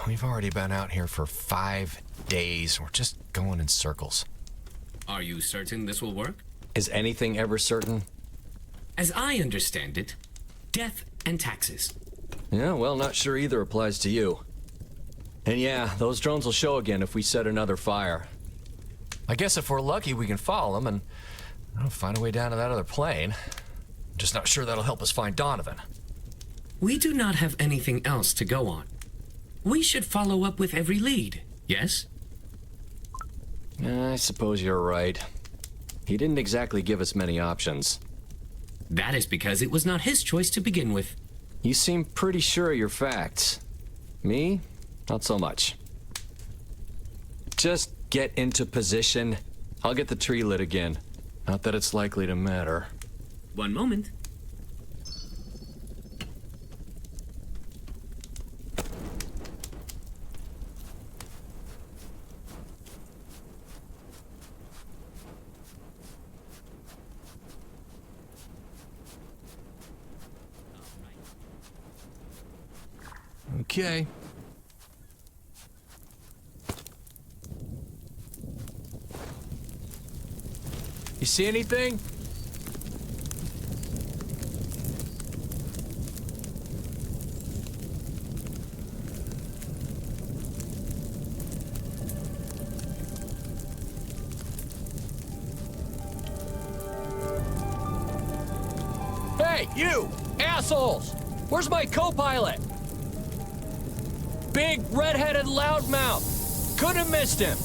We've already been out here for 5 days. We're just going in circles. Are you certain this will work? Is anything ever certain? As I understand it, death and taxes. Yeah, well, not sure either applies to you. And yeah, those drones will show again if we set another fire. I guess if we're lucky, we can follow them and find a way down to that other plane. I'm just not sure that'll help us find Donovan. We do not have anything else to go on. We should follow up with every lead, yes? I suppose you're right. He didn't exactly give us many options. That is because it was not his choice to begin with. You seem pretty sure of your facts. Me? Not so much. Just get into position. I'll get the tree lit again. Not that it's likely to matter. One moment. Okay. You see anything? Hey, you! Assholes! Where's my co-pilot? Big, red-headed loudmouth! Could have missed him!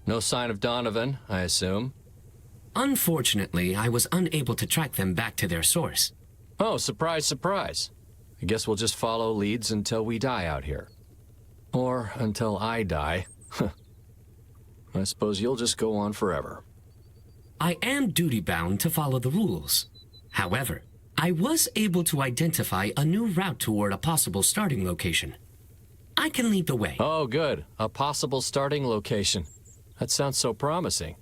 No sign of Donovan, I assume. Unfortunately, I was unable to track them back to their source. Oh, surprise, surprise. I guess we'll just follow leads until we die out here. Or until I die. I suppose you'll just go on forever. I am duty-bound to follow the rules. However, I was able to identify a new route toward a possible starting location. I can lead the way. Oh, good. A possible starting location. That sounds so promising.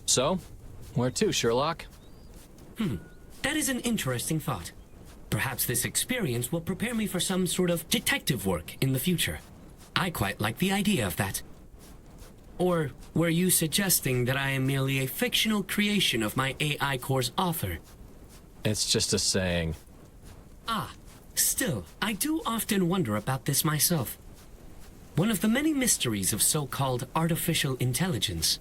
So, where to, Sherlock? That is an interesting thought. Perhaps this experience will prepare me for some sort of detective work in the future. I quite like the idea of that. Or were you suggesting that I am merely a fictional creation of my AI core's author? It's just a saying. Still, I do often wonder about this myself. One of the many mysteries of so-called artificial intelligence.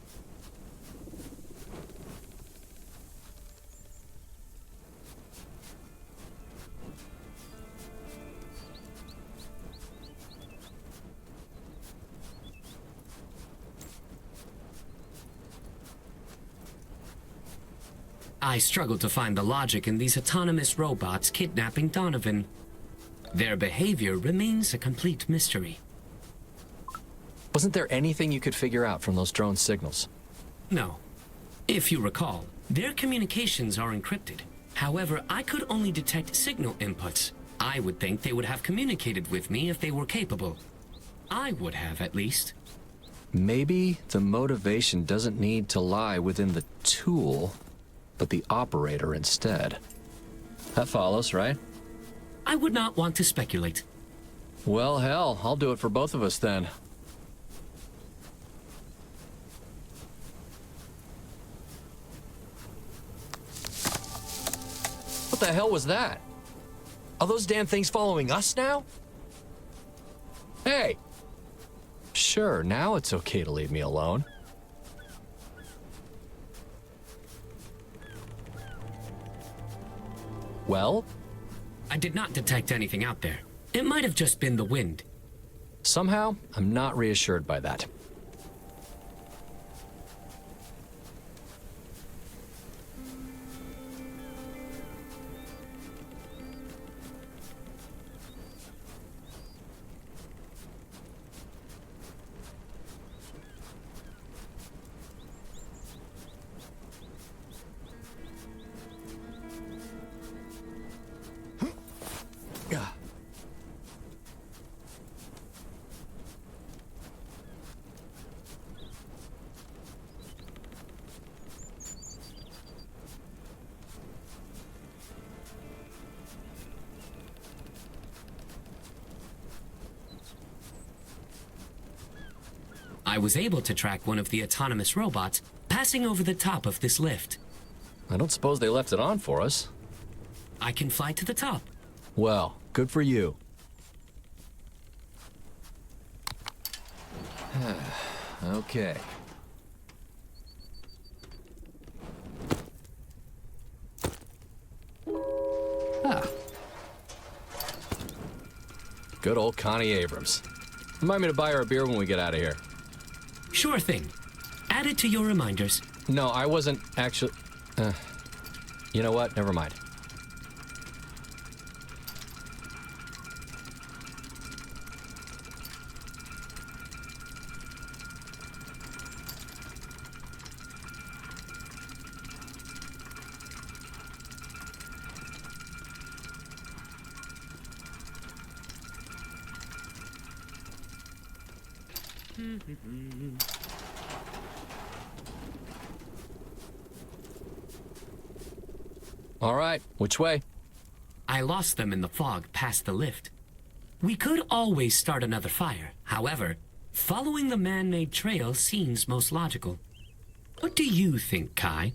I struggle to find the logic in these autonomous robots kidnapping Donovan. Their behavior remains a complete mystery. Wasn't there anything you could figure out from those drone signals? No. If you recall, their communications are encrypted. However, I could only detect signal inputs. I would think they would have communicated with me if they were capable. I would have, at least. Maybe the motivation doesn't need to lie within the tool, but the operator instead. That follows, right? I would not want to speculate. Well, hell, I'll do it for both of us then. What the hell was that? Are those damn things following us now? Hey! Sure, now it's okay to leave me alone. Well? I did not detect anything out there. It might have just been the wind. Somehow, I'm not reassured by that. I was able to track one of the autonomous robots passing over the top of this lift. I don't suppose they left it on for us. I can fly to the top. Well, good for you. Okay. Ah. Good old Connie Abrams. Remind me to buy her a beer when we get out of here. Sure thing. Add it to your reminders. No, I wasn't actually... you know what? Never mind. All right, which way? I lost them in the fog past the lift. We could always start another fire. However, following the man-made trail seems most logical. What do you think, Kai?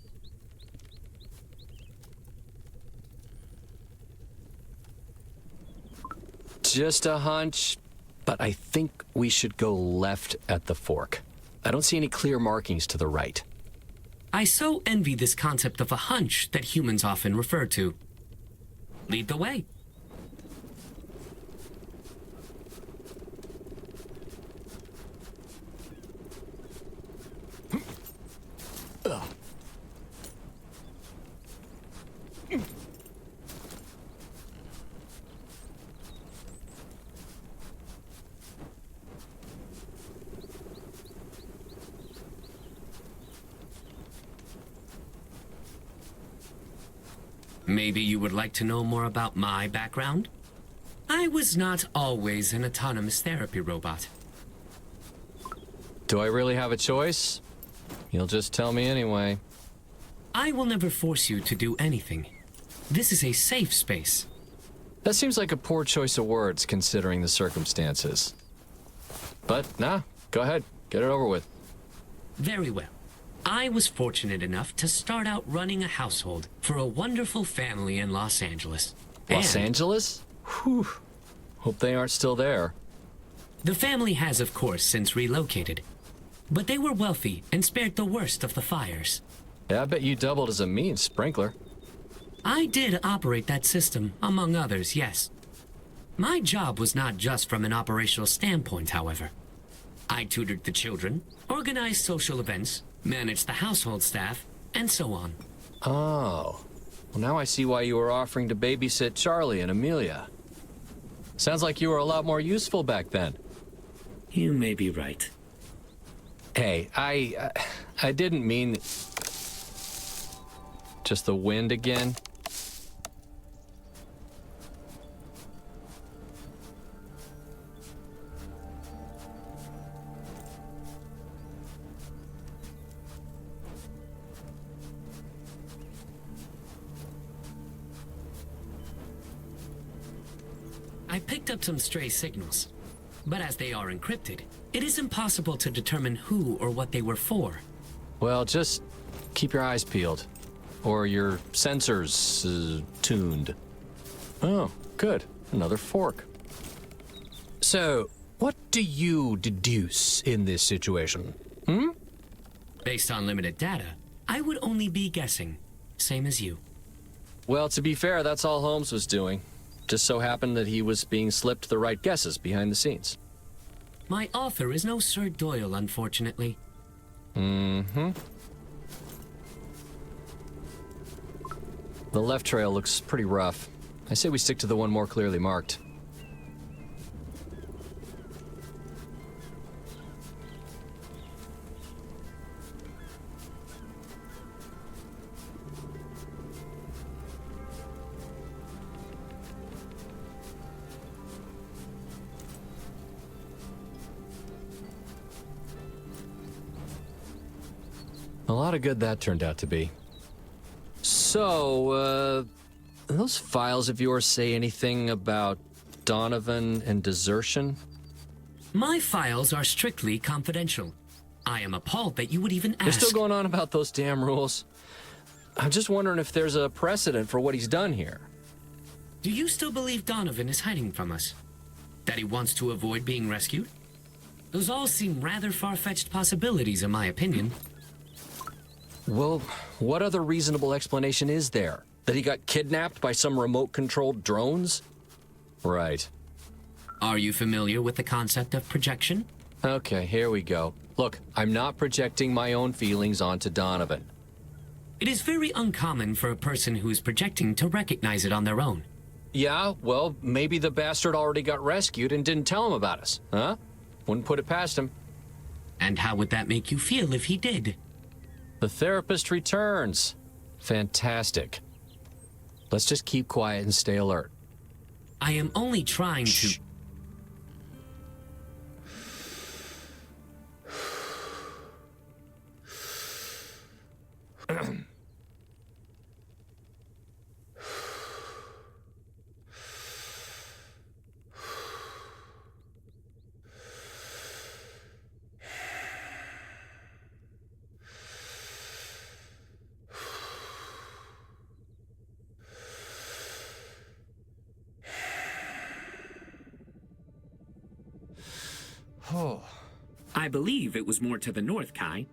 Just a hunch, but I think we should go left at the fork. I don't see any clear markings to the right. I so envy this concept of a hunch that humans often refer to. Lead the way. Maybe you would like to know more about my background? I was not always an autonomous therapy robot. Do I really have a choice? You'll just tell me anyway. I will never force you to do anything. This is a safe space. That seems like a poor choice of words considering the circumstances. But, nah, go ahead. Get it over with. Very well. I was fortunate enough to start out running a household for a wonderful family in Los Angeles. Los And Angeles? Whew. Hope they aren't still there. the family has, of course, since relocated. But they were wealthy and spared the worst of the fires. Yeah, I bet you doubled as a means sprinkler. I did operate that system, among others, yes. My job was not just from an operational standpoint, however. I tutored the children, organized social events, managed the household staff, and so on. Oh. Well, now I see why you were offering to babysit Charlie and Amelia. Sounds like you were a lot more useful back then. You may be right. Hey, I didn't mean... Just the wind again? I picked up some stray signals, but as they are encrypted, it is impossible to determine who or what they were for. Well, just keep your eyes peeled. Or your sensors tuned. Oh, good. Another fork. So, what do you deduce in this situation? Based on limited data, I would only be guessing, same as you. Well, to be fair, that's all Holmes was doing. Just so happened that he was being slipped the right guesses behind the scenes. My author is no Sir Doyle, unfortunately. The left trail looks pretty rough. I say we stick to the one more clearly marked. A lot of good that turned out to be. So, those files of yours say anything about Donovan and desertion? My files are strictly confidential. I am appalled that you would even ask. You're still going on about those damn rules. I'm just wondering if there's a precedent for what he's done here. Do you still believe Donovan is hiding from us? That he wants to avoid being rescued? Those all seem rather far-fetched possibilities, in my opinion. Well, what other reasonable explanation is there? That he got kidnapped by some remote-controlled drones? Right. Are you familiar with the concept of projection? Okay, here we go. Look, I'm not projecting my own feelings onto Donovan. It is very uncommon for a person who is projecting to recognize it on their own. Yeah, well, maybe the bastard already got rescued and didn't tell him about us, huh? Wouldn't put it past him. And how would that make you feel if he did? The therapist returns. Fantastic. Let's just keep quiet and stay alert. I am only trying to... Oh. I believe it was more to the north, Kai.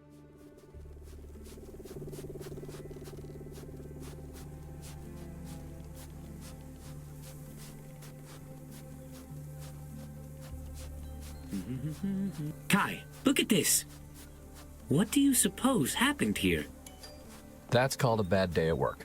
Kai, look at this. What do you suppose happened here? That's called a bad day at work.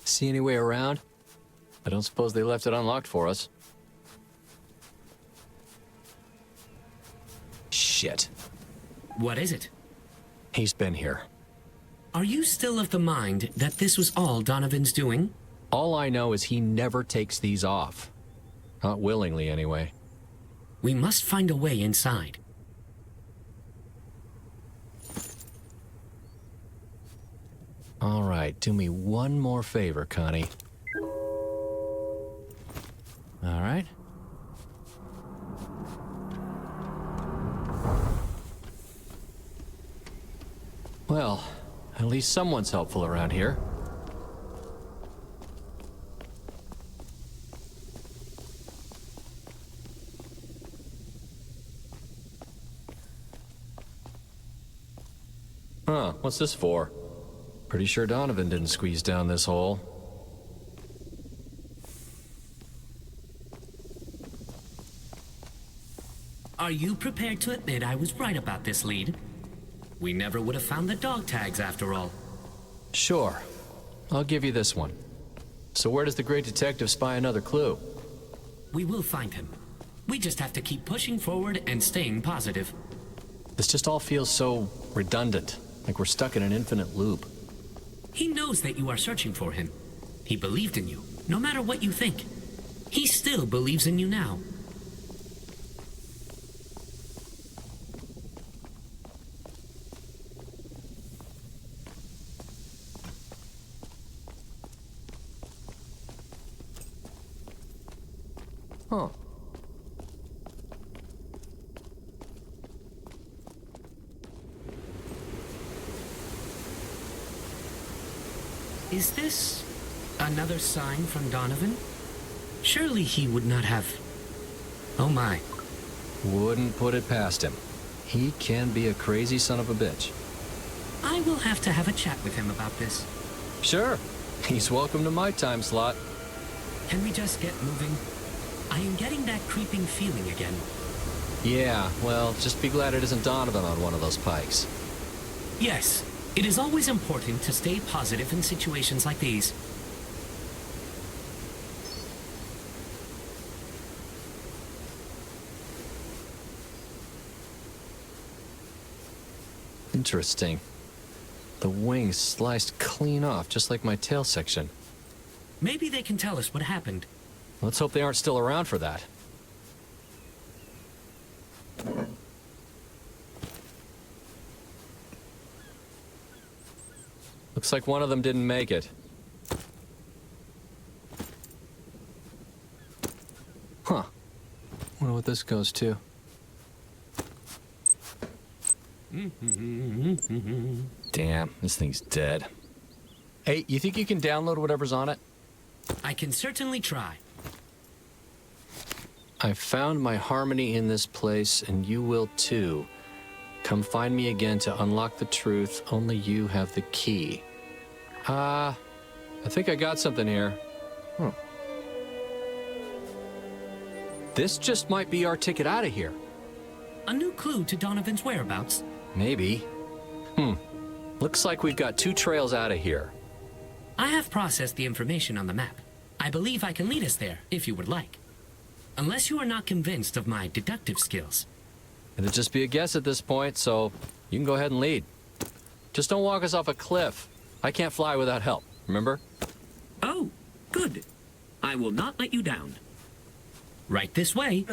See any way around? I don't suppose they left it unlocked for us. Shit. What is it? He's been here. Are you still of the mind that this was all Donovan's doing? All I know is he never takes these off. Not willingly, anyway. We must find a way inside. All right, do me one more favor, Connie. All right. Well, at least someone's helpful around here. Huh, what's this for? Pretty sure Donovan didn't squeeze down this hole. Are you prepared to admit I was right about this lead? We never would have found the dog tags after all. Sure. I'll give you this one. So where does the great detective spy another clue? We will find him. We just have to keep pushing forward and staying positive. This just all feels so redundant, like we're stuck in an infinite loop. He knows that you are searching for him. He believed in you, no matter what you think. He still believes in you now. Huh. Is this another sign from Donovan? Surely he would not have... Oh my. Wouldn't put it past him. He can be a crazy son of a bitch. I will have to have a chat with him about this. Sure. He's welcome to my time slot. Can we just get moving? I am getting that creeping feeling again. Yeah, well, just be glad it isn't Donovan on one of those pikes. Yes, it is always important to stay positive in situations like these. Interesting. The wings sliced clean off, just like my tail section. Maybe they can tell us what happened. Let's hope they aren't still around for that. Looks like one of them didn't make it. Huh. Wonder what this goes to. Damn, this thing's dead. Hey, you think you can download whatever's on it? I can certainly try. I found my harmony in this place, and you will too. Come find me again to unlock the truth. Only you have the key. I think I got something here. This just might be our ticket out of here. A new clue to Donovan's whereabouts. Maybe. Looks like we've got 2 trails out of here. I have processed the information on the map. I believe I can lead us there, if you would like. Unless you are not convinced of my deductive skills. It'll just be a guess at this point, so you can go ahead and lead. Just don't walk us off a cliff. I can't fly without help, remember? Oh, good. I will not let you down. Right this way.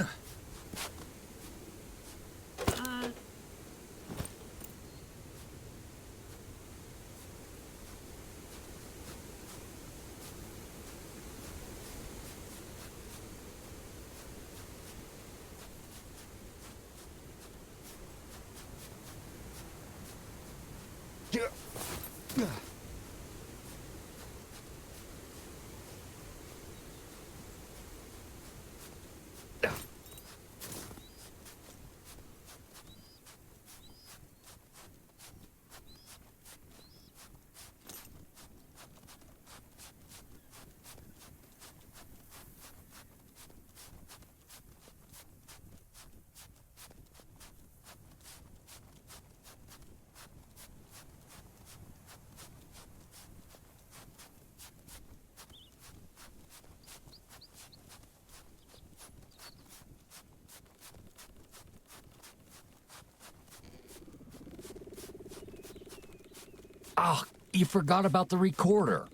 Ah, you forgot about the recorder.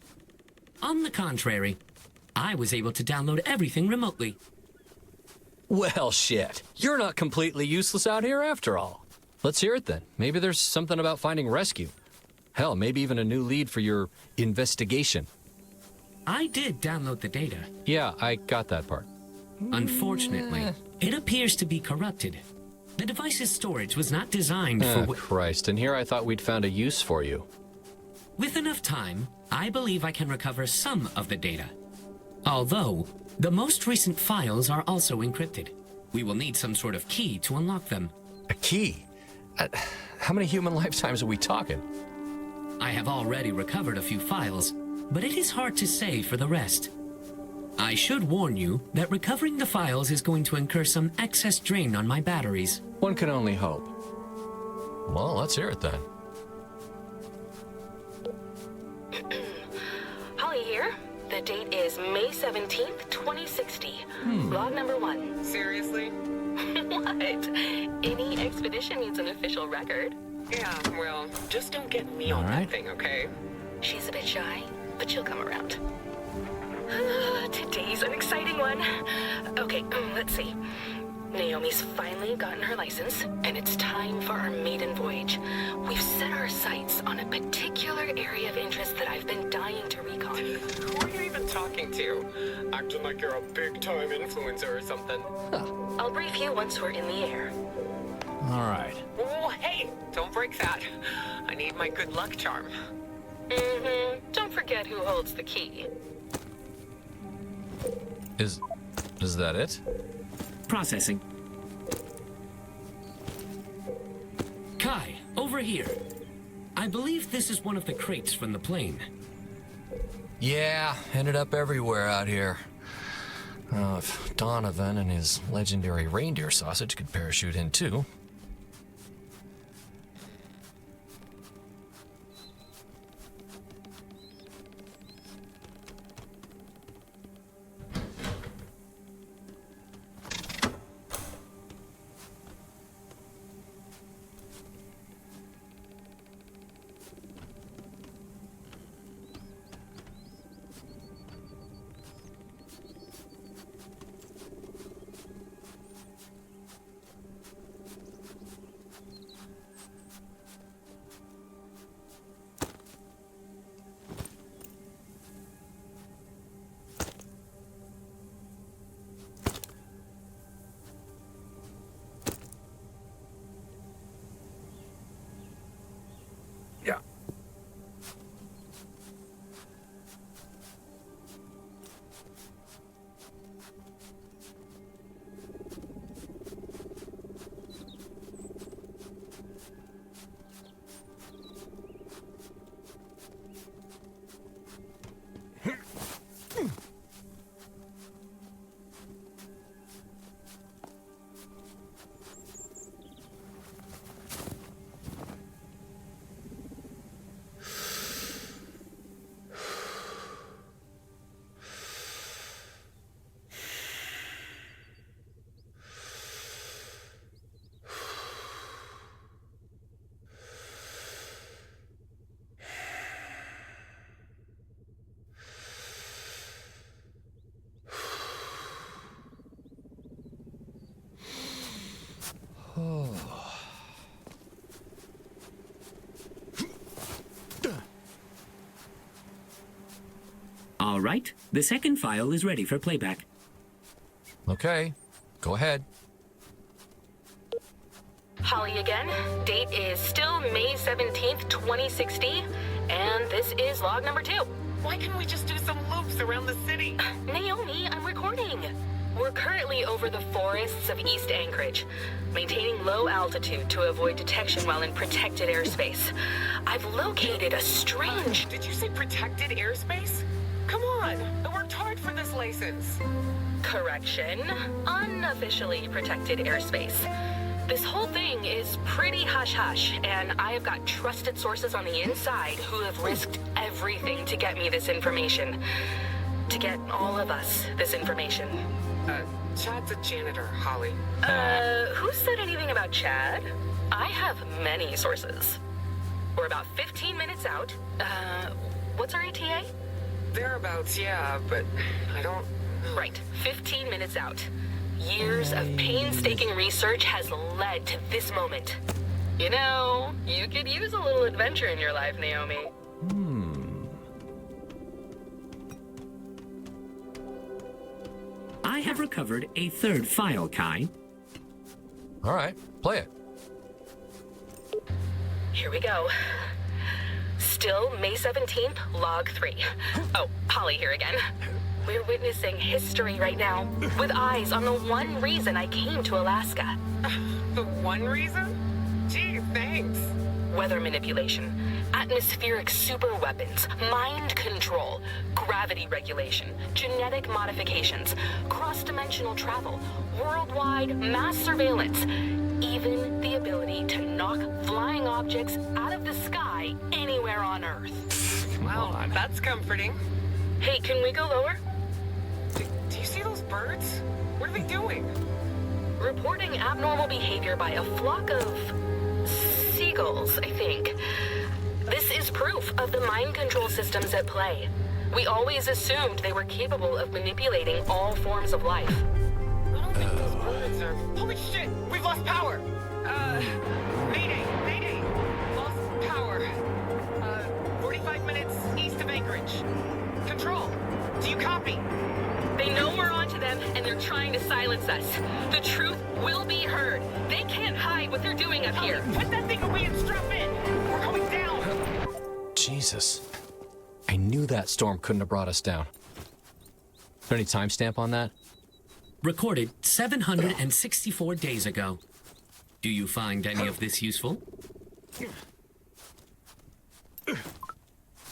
On the contrary, I was able to download everything remotely. Well, shit. You're not completely useless out here after all. Let's hear it then. Maybe there's something about finding rescue. Hell, maybe even a new lead for your investigation. I did download the data. Yeah, I got that part. Unfortunately, it appears to be corrupted. The device's storage was not designed for... Christ, and here I thought we'd found a use for you. With enough time, I believe I can recover some of the data. Although, the most recent files are also encrypted. We will need some sort of key to unlock them. A key? How many human lifetimes are we talking? I have already recovered a few files, but it is hard to say for the rest. I should warn you that recovering the files is going to incur some excess drain on my batteries. One can only hope. Well, let's hear it then. Holly here. The date is May 17th, 2060. Log number 1. Seriously? What? Any expedition needs an official record. Yeah, well, just don't get me on that thing, okay? She's a bit shy, but she'll come around. Today's an exciting one. Okay, let's see. Naomi's finally gotten her license, and it's time for our maiden voyage. We've set our sights on a particular area of interest that I've been dying to recon. Who are you even talking to? Acting like you're a big-time influencer or something. I'll brief you once we're in the air. All right. Oh, hey, don't break that. I need my good luck charm. Don't forget who holds the key. Is that it? Processing. Kai, over here. I believe this is one of the crates from the plane. Yeah, ended up everywhere out here. If Donovan and his legendary reindeer sausage could parachute in too. Yeah. All right, the second file is ready for playback. Okay, go ahead. Holly again. Date is still May 17th, 2060. And this is log number 2. Why can't we just do some loops around the city? Naomi, I'm recording. We're currently over the forests of East Anchorage, maintaining low altitude to avoid detection while in protected airspace. I've located a strange... Did you say protected airspace? Come on, I worked hard for this license. Correction. Unofficially protected airspace. This whole thing is pretty hush-hush, and I have got trusted sources on the inside who have risked everything to get me this information. To get all of us this information. Chad's a janitor, Holly. Who said anything about Chad? I have many sources. We're about 15 minutes out. What's our ETA? Thereabouts, yeah, but I don't... Right, 15 minutes out. Years of painstaking research has led to this moment. You know, you could use a little adventure in your life, Naomi. I have recovered a third file, Kai. All right, play it. Here we go. Still May 17th, log 3. Oh, Holly here again. We're witnessing history right now, with eyes on the one reason I came to Alaska. The one reason? Gee, thanks. Weather manipulation, atmospheric super weapons, mind control, gravity regulation, genetic modifications, cross-dimensional travel, worldwide mass surveillance, even the ability to knock flying objects out of the sky anywhere on Earth. Wow, that's comforting. Hey, can we go lower? Do you see those birds? What are they doing? Reporting abnormal behavior by a flock of seagulls, I think. This is proof of the mind control systems at play. We always assumed they were capable of manipulating all forms of life. I don't think those birds are... Holy shit! We've lost power! Mayday! Mayday! Lost power. 45 minutes east of Anchorage. Control, do you copy? They know we're onto them, and they're trying to silence us. The truth will be heard. They can't hide what they're doing up here. Put that thing away and strap in! We're going down! Jesus. I knew that storm couldn't have brought us down. Is there any timestamp on that? Recorded 764 days ago. Do you find any of this useful? I'm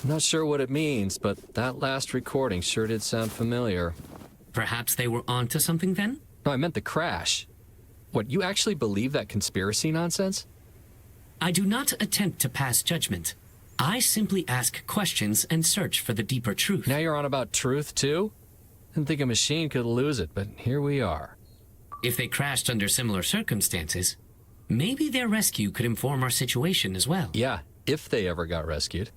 not sure what it means, but that last recording sure did sound familiar. Perhaps they were onto something then? No, I meant the crash. What, you actually believe that conspiracy nonsense? I do not attempt to pass judgment. I simply ask questions and search for the deeper truth. Now you're on about truth, too? Didn't think a machine could lose it, but here we are. If they crashed under similar circumstances, maybe their rescue could inform our situation as well. Yeah, if they ever got rescued.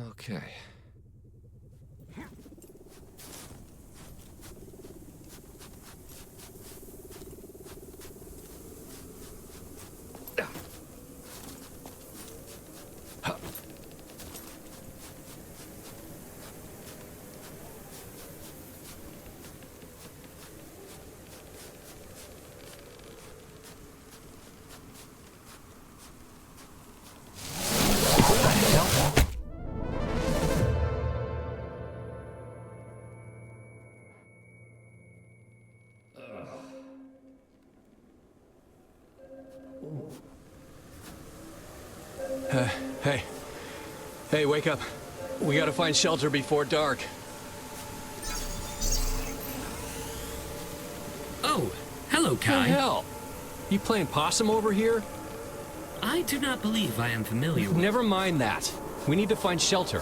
Okay. Hey, wake up. We gotta find shelter before dark. Oh, hello, What the Kai. hell? You playing possum over here? I do not believe I am familiar with... Never mind that. We need to find shelter.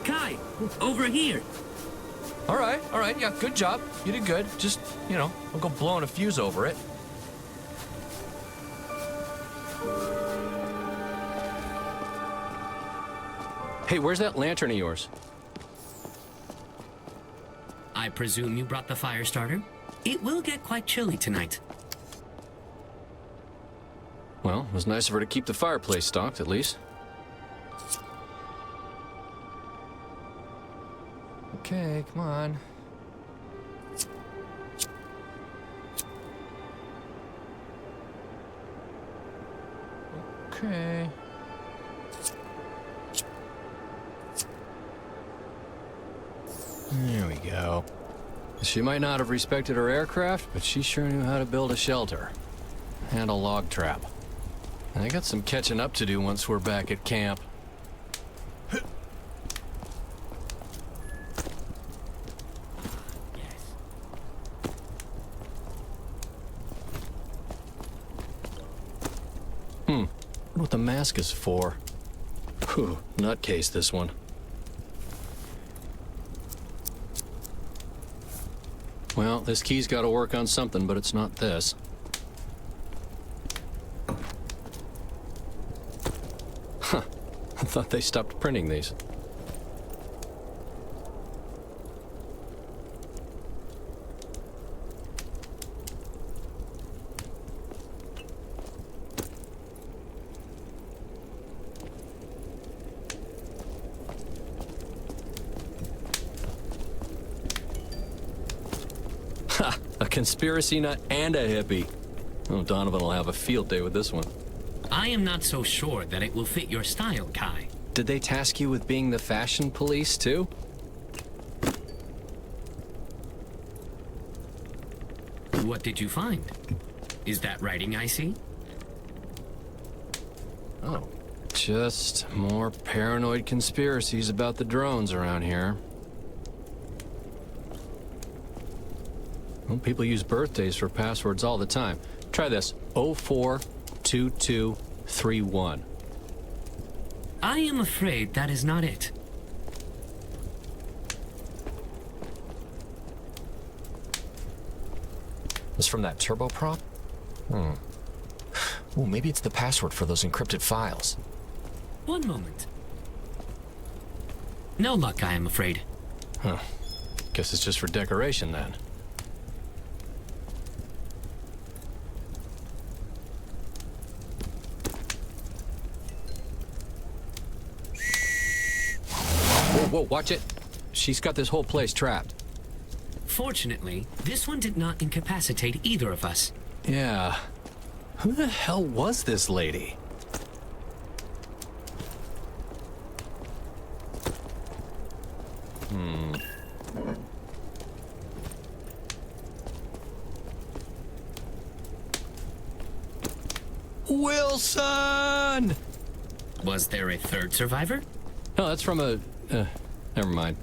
Kai, over here. All right, yeah, good job. You did good. Just, don't go blowing a fuse over it. Hey, where's that lantern of yours? I presume you brought the fire starter? It will get quite chilly tonight. Well, it was nice of her to keep the fireplace stocked, at least. Okay, come on. Okay. There we go. She might not have respected her aircraft, but she sure knew how to build a shelter. And a log trap. I got some catching up to do once we're back at camp. What the mask is for. Whew, nutcase this one. Well, this key's got to work on something, but it's not this. Huh. I thought they stopped printing these. Ha! A conspiracy nut and a hippie. Oh, Donovan will have a field day with this one. I am not so sure that it will fit your style, Kai. Did they task you with being the fashion police, too? What did you find? Is that writing I see? Oh. Just more paranoid conspiracies about the drones around here. Well, people use birthdays for passwords all the time. Try this. 042231. I am afraid that is not it. It's from that turboprop? Ooh, maybe it's the password for those encrypted files. One moment. No luck, I am afraid. Huh. Guess it's just for decoration, then. Whoa, watch it. She's got this whole place trapped. Fortunately, this one did not incapacitate either of us. Yeah. Who the hell was this lady? Wilson! Was there a third survivor? No, that's from a... never mind.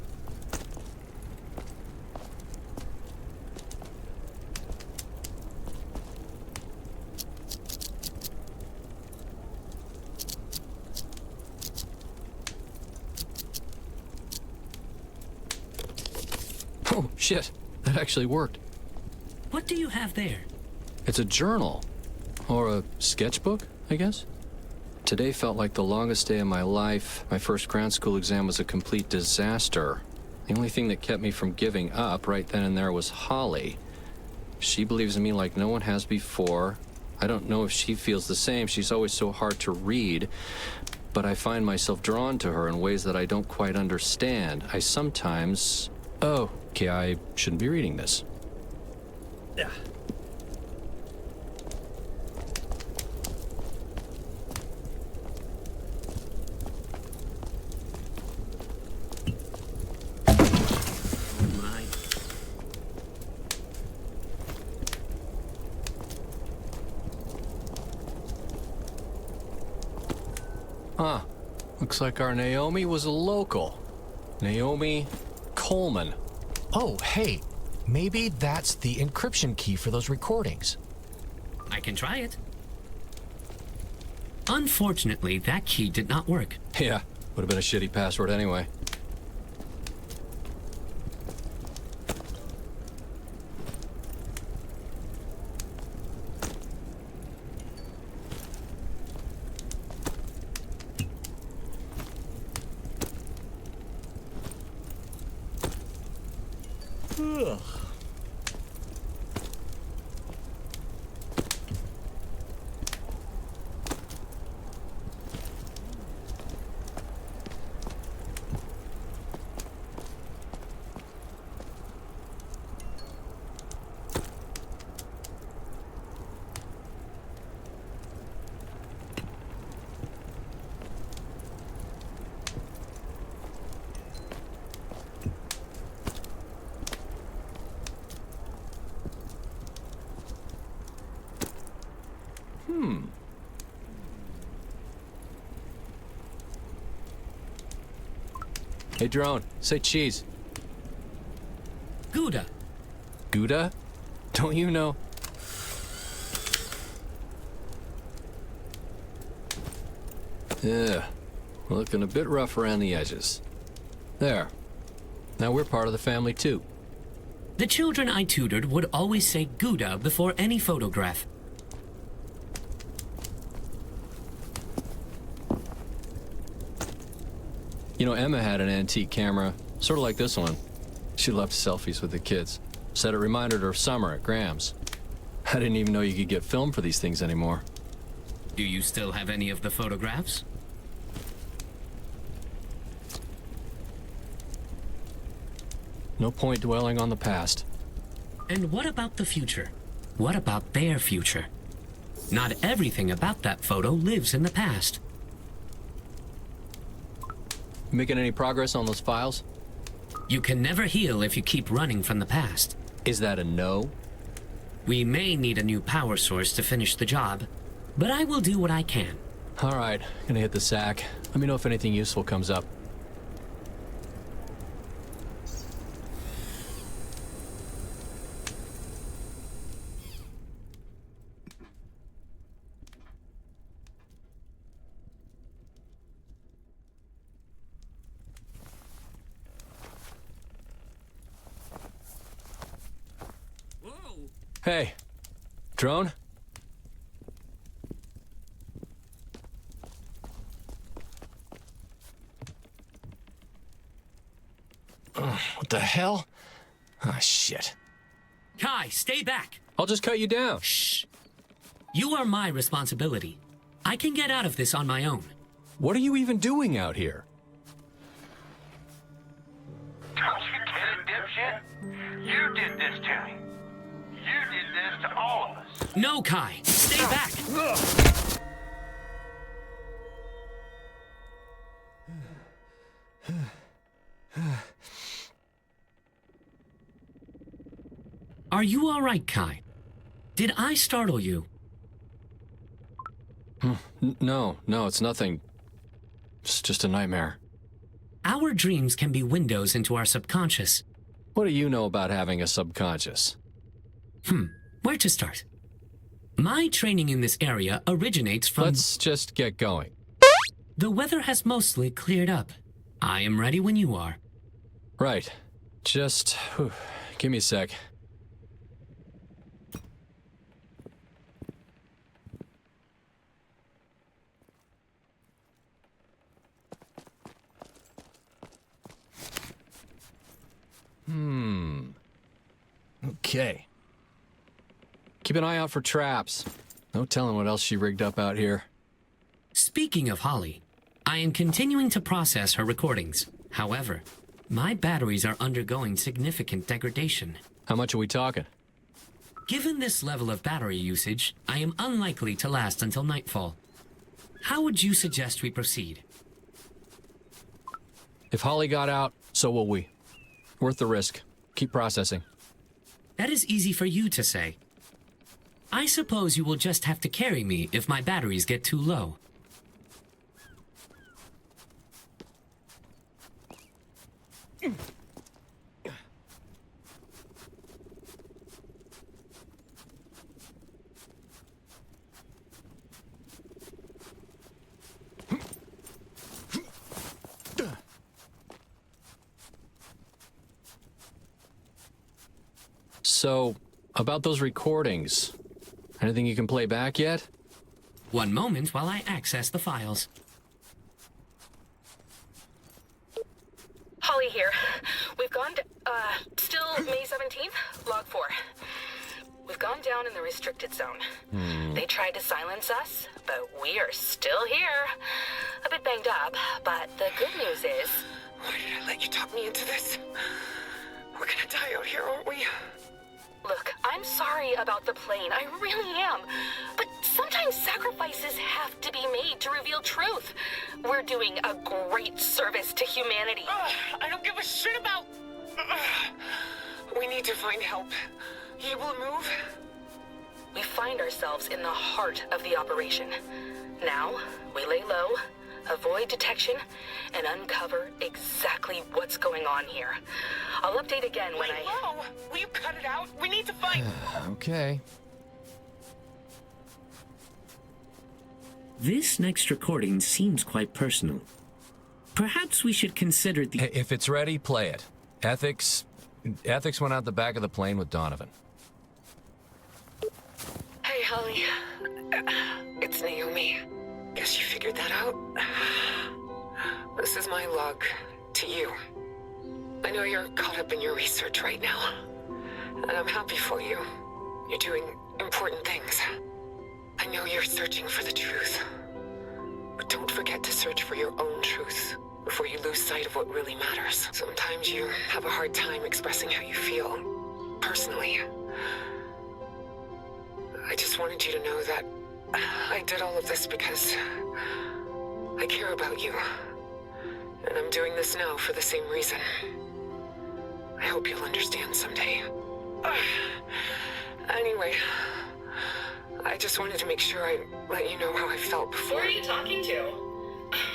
Oh, shit. That actually worked. What do you have there? It's a journal. Or a sketchbook, I guess? Today felt like the longest day of my life. My first grad school exam was a complete disaster. The only thing that kept me from giving up right then and there was Holly. She believes in me like no one has before. I don't know if she feels the same. She's always so hard to read. But I find myself drawn to her in ways that I don't quite understand. I sometimes... Oh, okay, I shouldn't be reading this. Yeah. Huh. Looks like our Naomi was a local. Naomi Coleman. Oh, hey, maybe that's the encryption key for those recordings. I can try it. Unfortunately, that key did not work. Yeah, would have been a shitty password anyway. Hey, drone, say cheese. Gouda. Gouda? Don't you know? Yeah, looking a bit rough around the edges. There. Now we're part of the family too. The children I tutored would always say Gouda before any photograph. You know, Emma had an antique camera, sort of like this one. She loved selfies with the kids. Said it reminded her of summer at Graham's. I didn't even know you could get film for these things anymore. Do you still have any of the photographs? No point dwelling on the past. And what about the future? What about their future? Not everything about that photo lives in the past. Making any progress on those files? You can never heal if you keep running from the past. Is that a no? We may need a new power source to finish the job, but I will do what I can. All right, gonna hit the sack. Let me know if anything useful comes up. Hey, drone? What the hell? Ah, shit. Kai, stay back! I'll just cut you down. Shh! You are my responsibility. I can get out of this on my own. What are you even doing out here? Don't you get it, dipshit? You did this to me. You did this to all of us. No, Kai! Stay back! Are you all right, Kai? Did I startle you? No, it's nothing. It's just a nightmare. Our dreams can be windows into our subconscious. What do you know about having a subconscious? Where to start? My training in this area originates from... Let's just get going. The weather has mostly cleared up. I am ready when you are. Right. Just... give me a sec. Okay. Keep an eye out for traps. No telling what else she rigged up out here. Speaking of Holly, I am continuing to process her recordings. However, my batteries are undergoing significant degradation. How much are we talking? Given this level of battery usage, I am unlikely to last until nightfall. How would you suggest we proceed? If Holly got out, so will we. Worth the risk. Keep processing. That is easy for you to say. I suppose you will just have to carry me if my batteries get too low. So, about those recordings, anything you can play back yet? One moment while I access the files. Holly here. We've gone still May 17th, log 4. We've gone down in the restricted zone. They tried to silence us, but we are still here. A bit banged up, but the good news is... Why did I let you talk me into this? We're gonna die out here, aren't we? Look, I'm sorry about the plane. I really am. But sometimes sacrifices have to be made to reveal truth. We're doing a great service to humanity. I don't give a shit about... We need to find help. You able to move? We find ourselves in the heart of the operation. Now, we lay low, avoid detection, and uncover exactly what's going on here. I'll update again when Wait, whoa! Will you cut it out? We need to find... Okay. This next recording seems quite personal. Perhaps we should consider the... Hey, if it's ready, play it. Ethics went out the back of the plane with Donovan. Hey, Holly. It's Naomi. Guess you figured that out? This is my log to you. I know you're caught up in your research right now, and I'm happy for you. You're doing important things. I know you're searching for the truth, but don't forget to search for your own truth before you lose sight of what really matters. Sometimes you have a hard time expressing how you feel, personally. I just wanted you to know that I did all of this because I care about you. And I'm doing this now for the same reason. I hope you'll understand someday. Anyway, I just wanted to make sure I let you know how I felt Who before. are you talking to?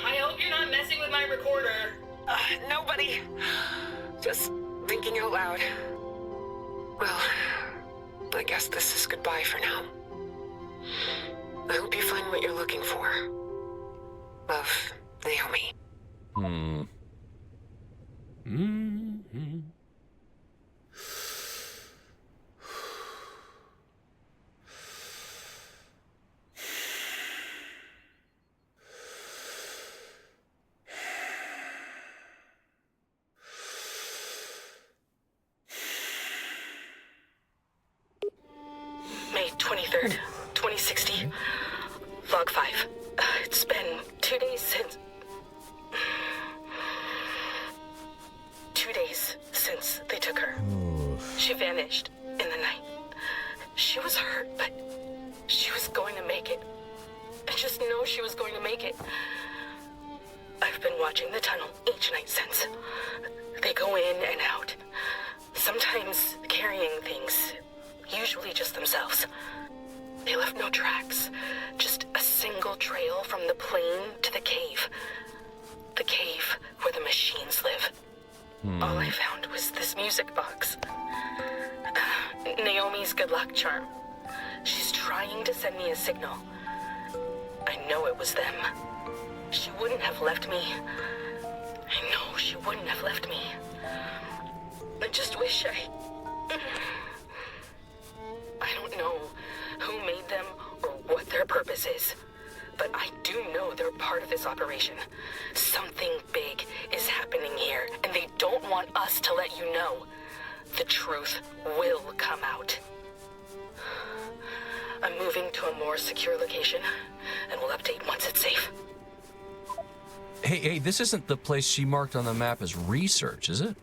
I hope you're not messing with my recorder. Nobody. Just thinking out loud. Well, I guess this is goodbye for now. I hope you find what you're looking for. Love, Naomi. May 23rd, 2060. Log 5. It's been 2 days since... 2 days since they took her. She vanished in the night. She was hurt, but she was going to make it. I just know she was going to make it. I've been watching the tunnel each night since. They go in and out. Sometimes carrying things, usually just themselves. They left no tracks, just a single trail from the plane to the cave. The cave where the machines live. All I found was this music box. Naomi's good luck charm. She's trying to send me a signal. I know it was them. She wouldn't have left me. I know she wouldn't have left me. I just wish I don't know who made them or what their purpose is, but I do know they're part of this operation. Something big is happening here, and they don't want us to let you know. The truth will come out. I'm moving to a more secure location, and we'll update once it's safe. Hey, this isn't the place she marked on the map as research, is it?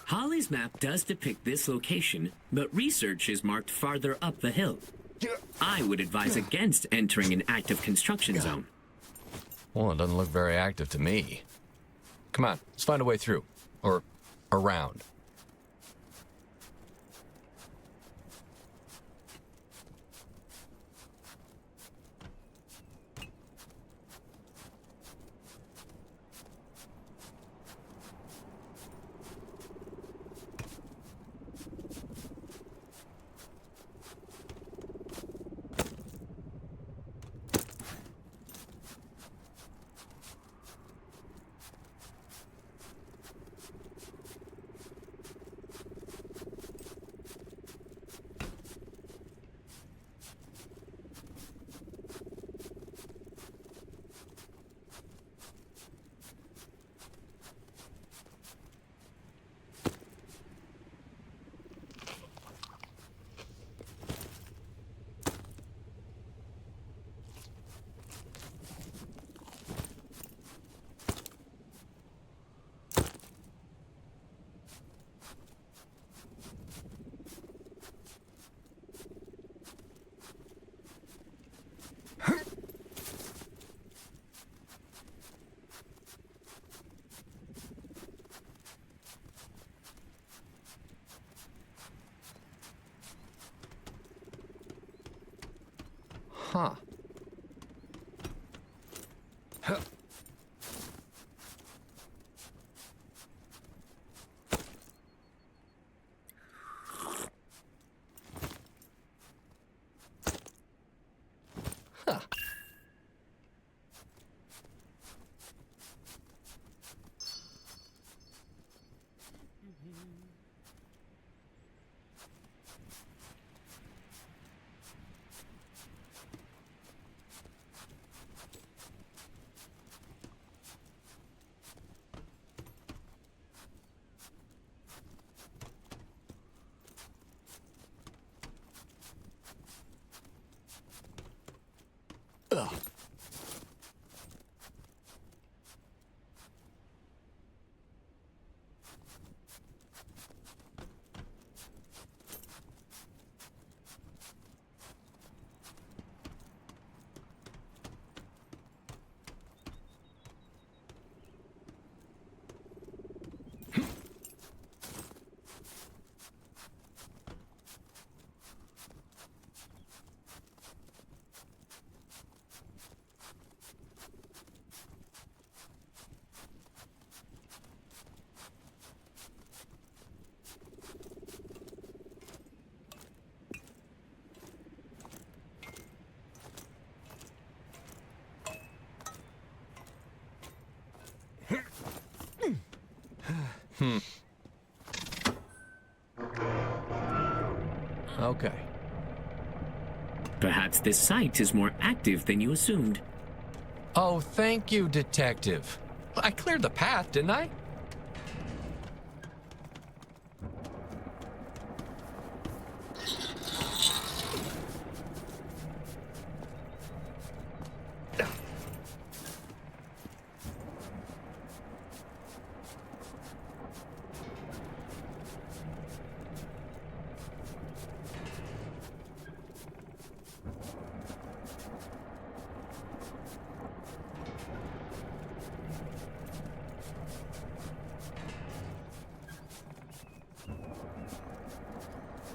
Holly's map does depict this location, but research is marked farther up the hill. I would advise against entering an active construction zone. Well, it doesn't look very active to me. Come on, let's find a way through. Or around. Huh. Okay. Perhaps this site is more active than you assumed. Oh, thank you, Detective. I cleared the path, didn't I?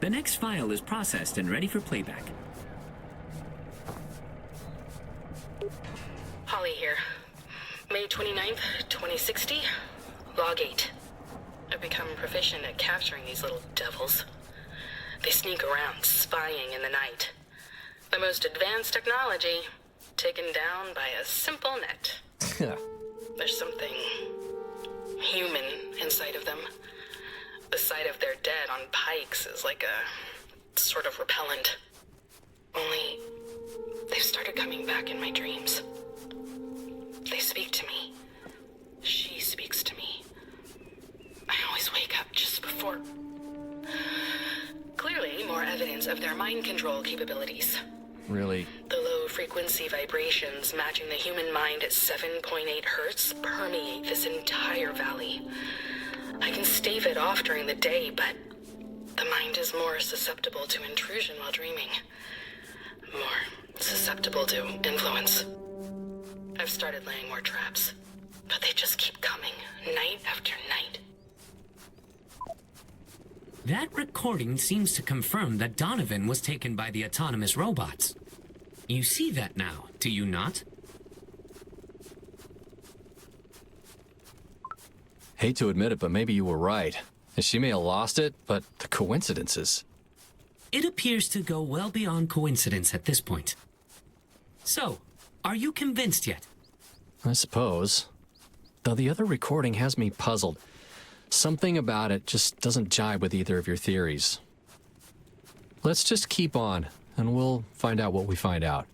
The next file is processed and ready for playback. Holly here. May 29th, 2060. Log 8. I've become proficient at capturing these little devils. They sneak around, spying in the night. The most advanced technology, taken down by a simple net. There's something human inside of them. The sight of their dead on pikes is like a sort of repellent. Only, they've started coming back in my dreams. They speak to me. She speaks to me. I always wake up just before... Clearly, more evidence of their mind control capabilities. Really? The low-frequency vibrations matching the human mind at 7.8 hertz permeate this entire valley. I can stave it off during the day, but the mind is more susceptible to intrusion while dreaming. More susceptible to influence. I've started laying more traps, but they just keep coming, night after night. That recording seems to confirm that Donovan was taken by the autonomous robots. You see that now, do you not? Hate to admit it, but maybe you were right. She may have lost it, but the coincidences. It appears to go well beyond coincidence at this point. So, are you convinced yet? I suppose. Though the other recording has me puzzled. Something about it just doesn't jibe with either of your theories. Let's just keep on, and we'll find out what we find out.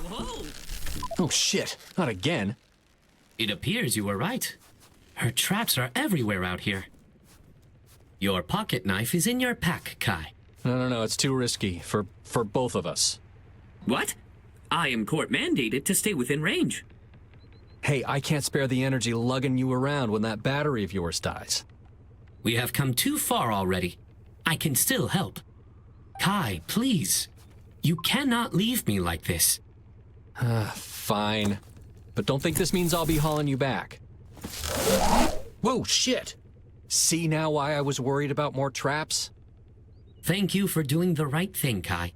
Whoa! Oh shit, not again. It appears you were right. Her traps are everywhere out here. Your pocket knife is in your pack, Kai. No, it's too risky for both of us. What? I am court mandated to stay within range. Hey, I can't spare the energy lugging you around when that battery of yours dies. We have come too far already. I can still help. Kai, please. You cannot leave me like this. Fine. But don't think this means I'll be hauling you back. Whoa, shit! See now why I was worried about more traps? Thank you for doing the right thing, Kai.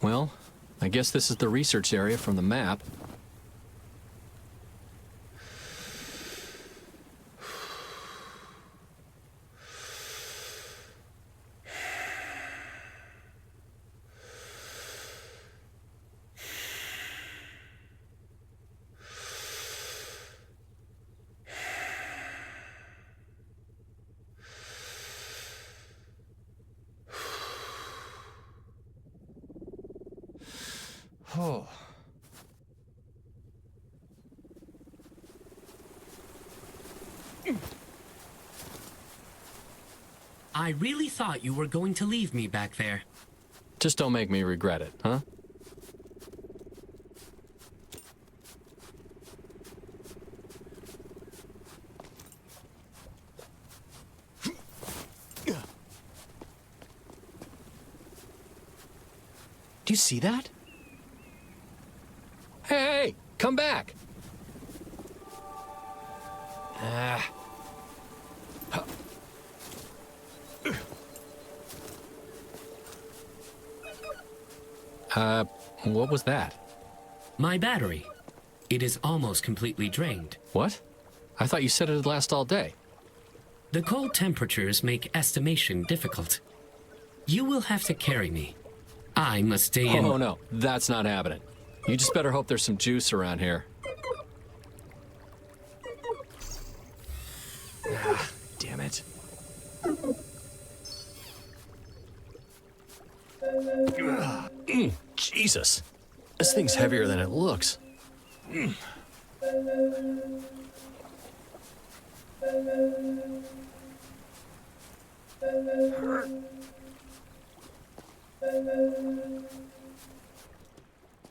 Well, I guess this is the research area from the map. I really thought you were going to leave me back there. Just don't make me regret it, huh? Do you see that? Hey, come back! What was that? My battery. It is almost completely drained. What? I thought you said it'd last all day. The cold temperatures make estimation difficult. You will have to carry me. I must stay in... Oh, no, that's not happening. You just better hope there's some juice around here. Damn it. Jesus. This thing's heavier than it looks.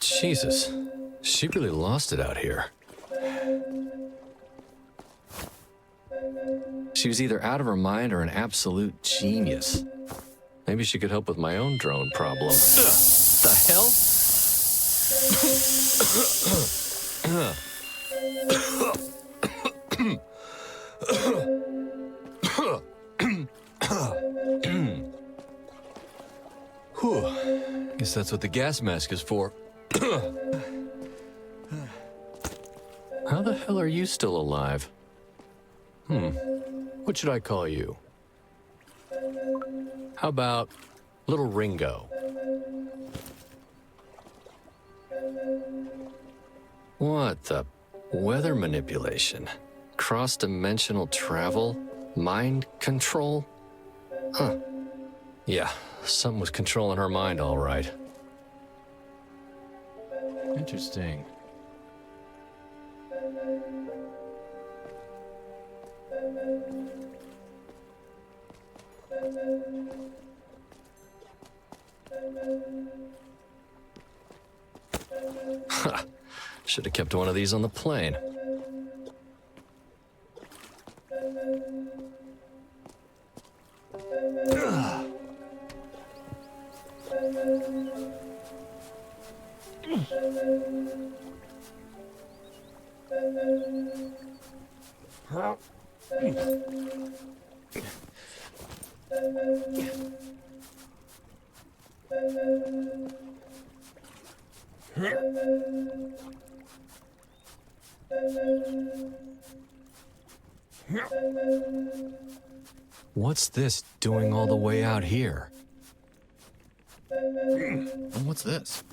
Jesus. She really lost it out here. She was either out of her mind or an absolute genius. Maybe she could help with my own drone problem. The hell? Whew. Guess that's what the gas mask is for. How the hell are you still alive? What should I call you? How about Little Ringo? What the? Weather manipulation? Cross-dimensional travel? Mind control? Huh. Yeah, something was controlling her mind, all right. Interesting. Ha! Should have kept one of these on the plane. What's this doing all the way out here? And what's this?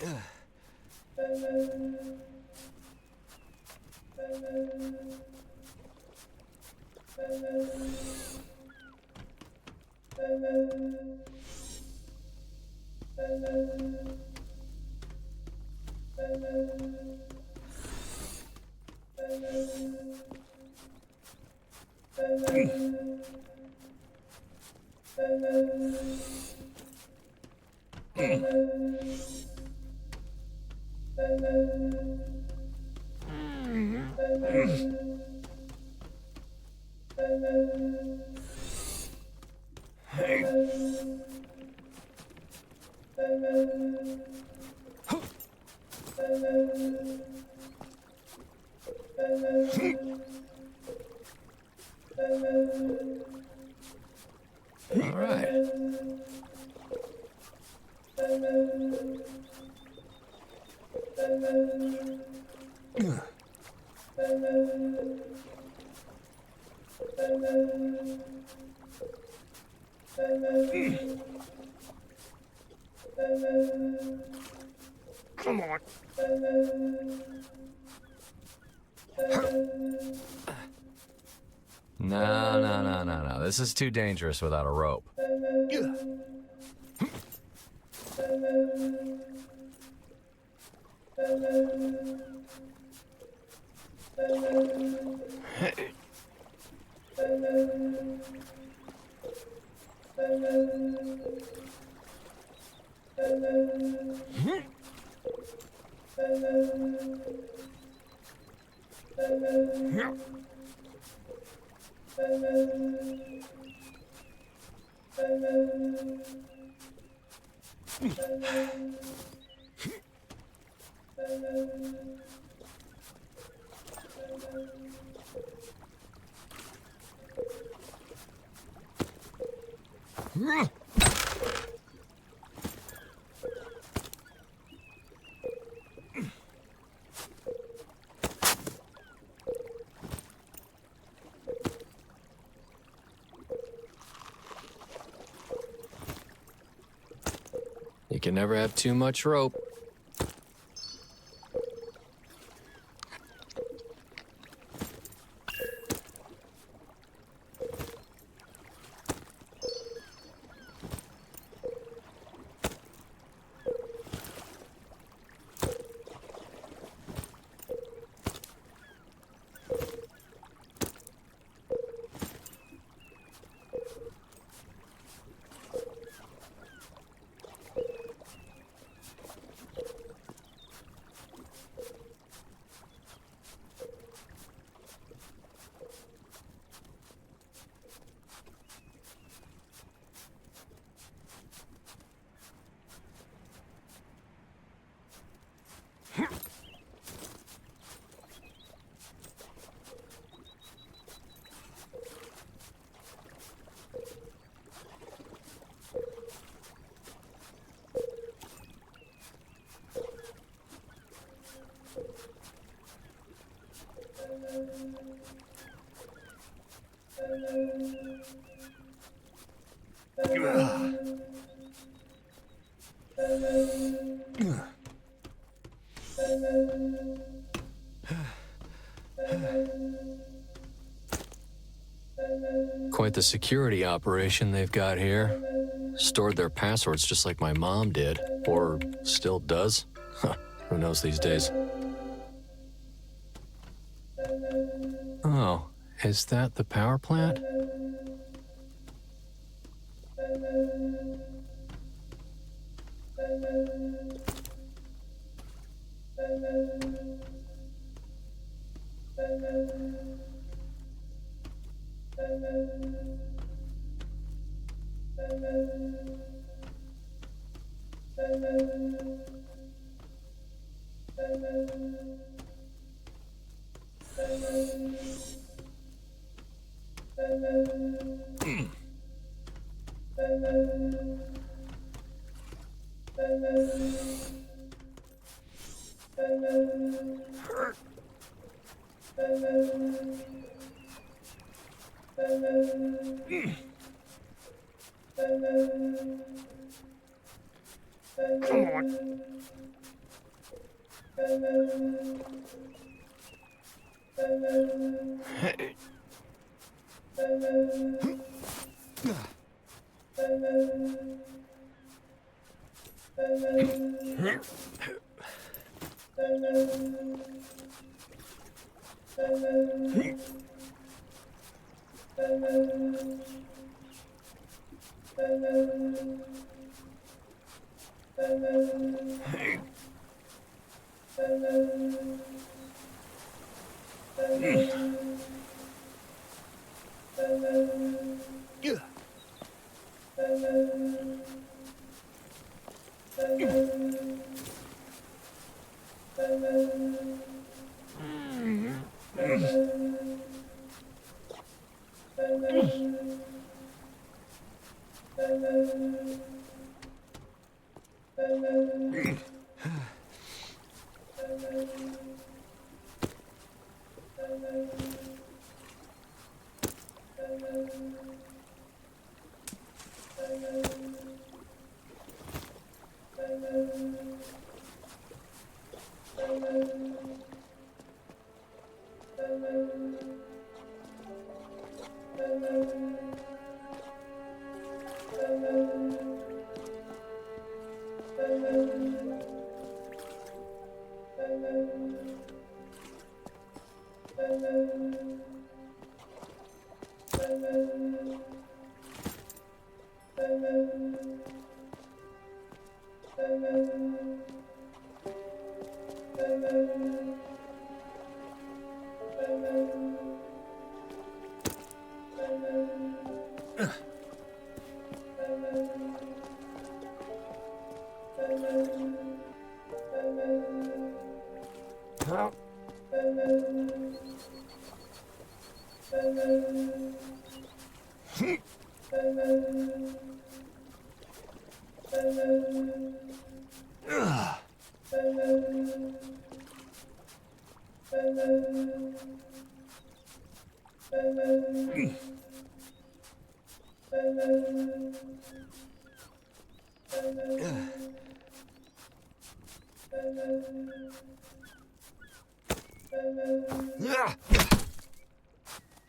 All right. Come on. No. This is too dangerous without a rope. You can never have too much rope. Quite the security operation they've got here. Stored their passwords just like my mom did. Or still does. Huh, who knows these days. Oh, is that the power plant?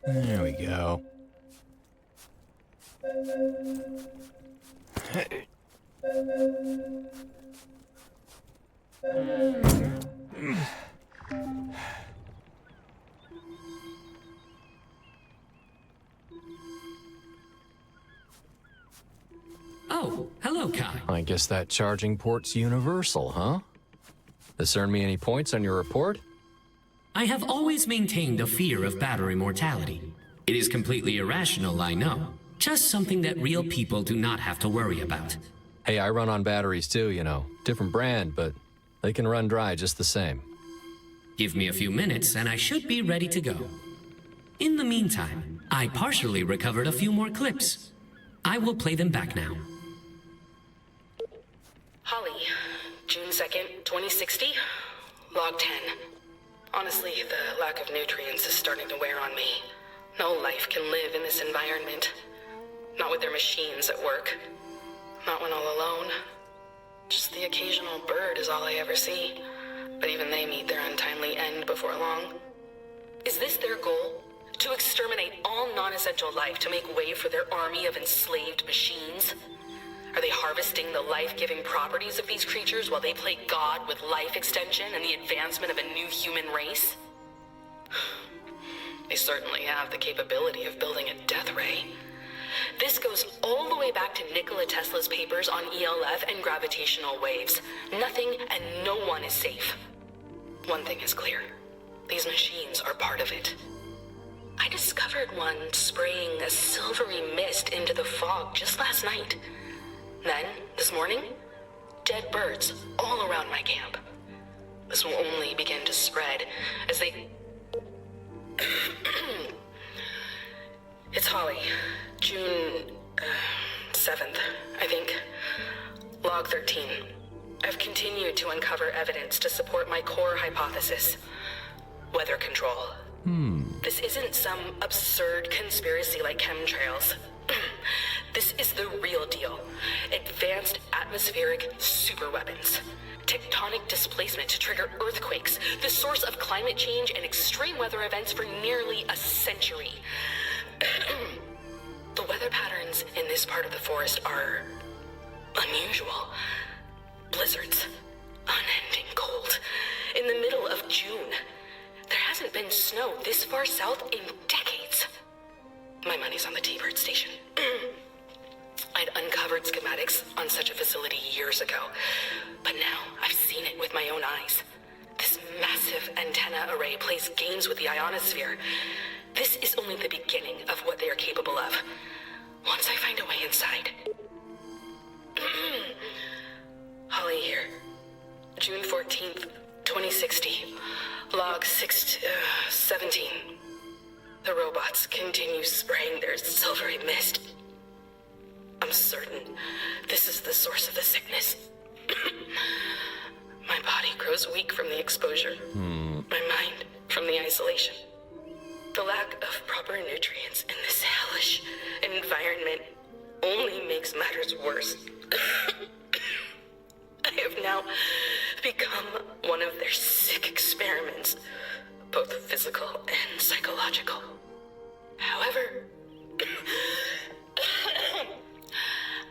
There we go. Oh, hello, Kai. I guess that charging port's universal, huh? This earned me any points on your report? I have always maintained a fear of battery mortality. It is completely irrational, I know. Just something that real people do not have to worry about. Hey, I run on batteries too, you know. Different brand, but they can run dry just the same. Give me a few minutes and I should be ready to go. In the meantime, I partially recovered a few more clips. I will play them back now. Holly, June 2nd, 2060, log 10. Honestly, the lack of nutrients is starting to wear on me. No life can live in this environment. Not with their machines at work. Not when all alone. Just the occasional bird is all I ever see. But even they meet their untimely end before long. Is this their goal? To exterminate all non-essential life to make way for their army of enslaved machines? Are they harvesting the life-giving properties of these creatures while they play God with life extension and the advancement of a new human race? They certainly have the capability of building a death ray. This goes all the way back to Nikola Tesla's papers on ELF and gravitational waves. Nothing and no one is safe. One thing is clear. These machines are part of it. I discovered one spraying a silvery mist into the fog just last night. Then, this morning, dead birds all around my camp. This will only begin to spread as they... It's Holly. June 7th, I think. Log 13. I've continued to uncover evidence to support my core hypothesis. Weather control. This isn't some absurd conspiracy like chemtrails. This is the real deal. Advanced atmospheric superweapons. Tectonic displacement to trigger earthquakes. The source of climate change and extreme weather events for nearly a century. The weather patterns in this part of the forest are unusual. Blizzards. Unending cold. In the middle of June. There hasn't been snow this far south in decades. My money's on the T-Bird station. I'd uncovered schematics on such a facility years ago, but now I've seen it with my own eyes. This massive antenna array plays games with the ionosphere. This is only the beginning of what they are capable of. Once I find a way inside. Holly here. June 14th, 2060. Log 17. The robots continue spraying their silvery mist. I'm certain this is the source of the sickness. My body grows weak from the exposure. My mind from the isolation. The lack of proper nutrients in this hellish environment only makes matters worse. I have now become one of their sick experiments, both physical and psychological. However,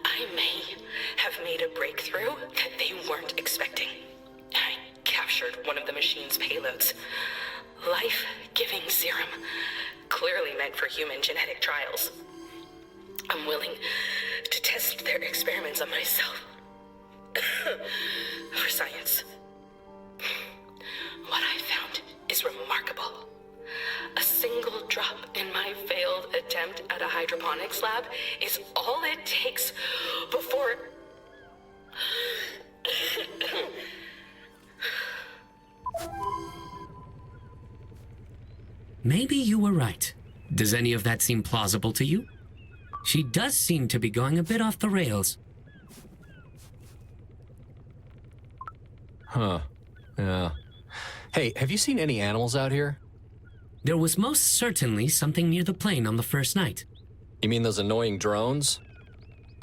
I may have made a breakthrough that they weren't expecting. I captured one of the machine's payloads. Life-giving serum, clearly meant for human genetic trials. I'm willing to test their experiments on myself. For science. What I found is remarkable. A single drop in my failed attempt at a hydroponics lab is all it takes before... Maybe you were right. Does any of that seem plausible to you? She does seem to be going a bit off the rails. Huh. Yeah. Hey, have you seen any animals out here? There was most certainly something near the plane on the first night. You mean those annoying drones?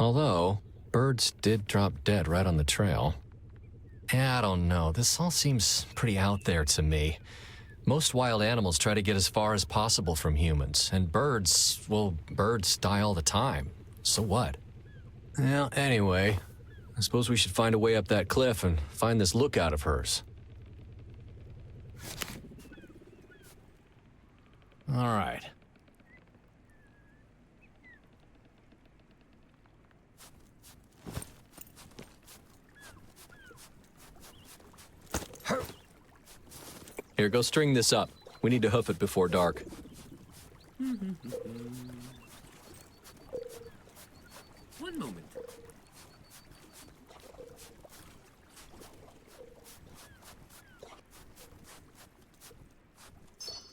Although, birds did drop dead right on the trail. Yeah, I don't know. This all seems pretty out there to me. Most wild animals try to get as far as possible from humans, and birds, well, birds die all the time. So what? Well, anyway, I suppose we should find a way up that cliff and find this lookout of hers. All right. Here, go string this up. We need to hoof it before dark. One moment.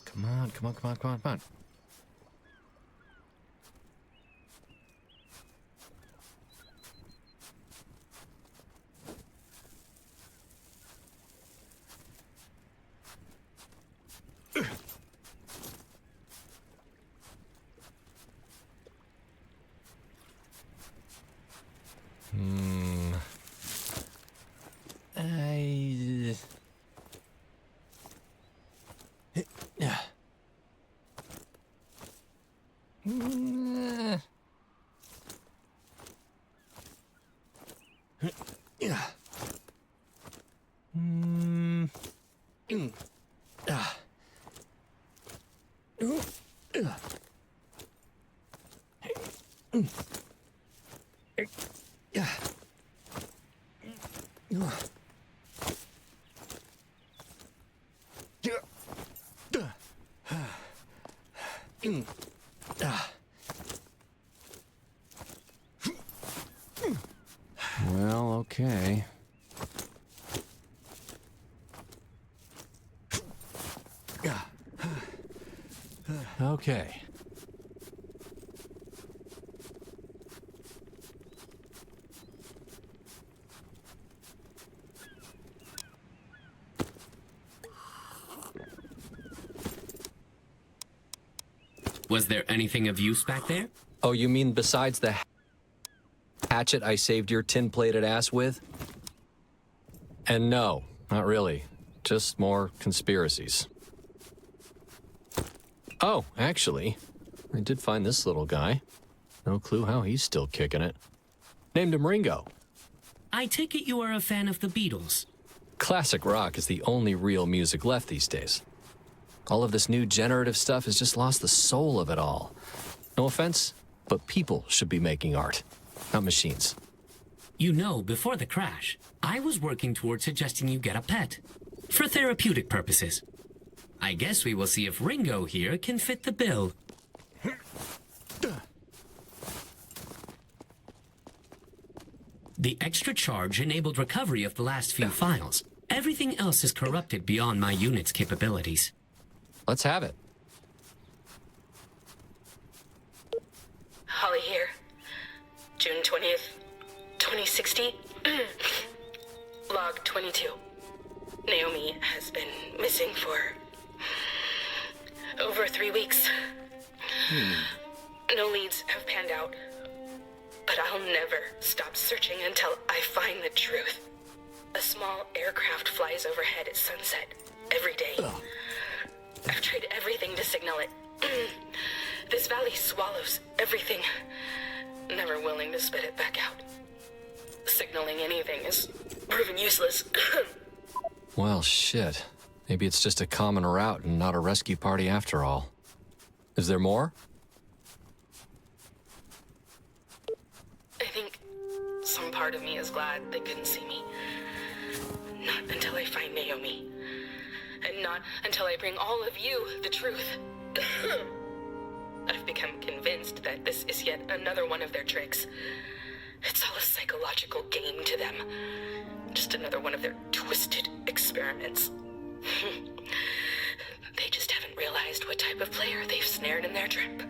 Come on, come on, come on, come on, come on. Well, okay. Okay. Was there anything of use back there? Oh, you mean besides the hatchet I saved your tin-plated ass with? And no, not really. Just more conspiracies. Oh, actually, I did find this little guy. No clue how he's still kicking it. Named him Ringo. I take it you are a fan of the Beatles. Classic rock is the only real music left these days. All of this new generative stuff has just lost the soul of it all. No offense, but people should be making art, not machines. You know, before the crash, I was working toward suggesting you get a pet. For therapeutic purposes. I guess we will see if Ringo here can fit the bill. The extra charge enabled recovery of the last few files. Everything else is corrupted beyond my unit's capabilities. Let's have it. Holly here. June 20th, 2060. Log 22. Naomi has been missing for over 3 weeks. No leads have panned out, but I'll never stop searching until I find the truth. A small aircraft flies overhead at sunset every day. I've tried everything to signal it. This valley swallows everything, never willing to spit it back out. Signaling anything is proven useless. Well, shit. Maybe it's just a common route and not a rescue party after all. Is there more? I think some part of me is glad they couldn't see me. Not until I find Naomi. And not until I bring all of you the truth. I've become convinced that this is yet another one of their tricks. It's all a psychological game to them. Just another one of their twisted experiments. They just haven't realized what type of player they've snared in their trip.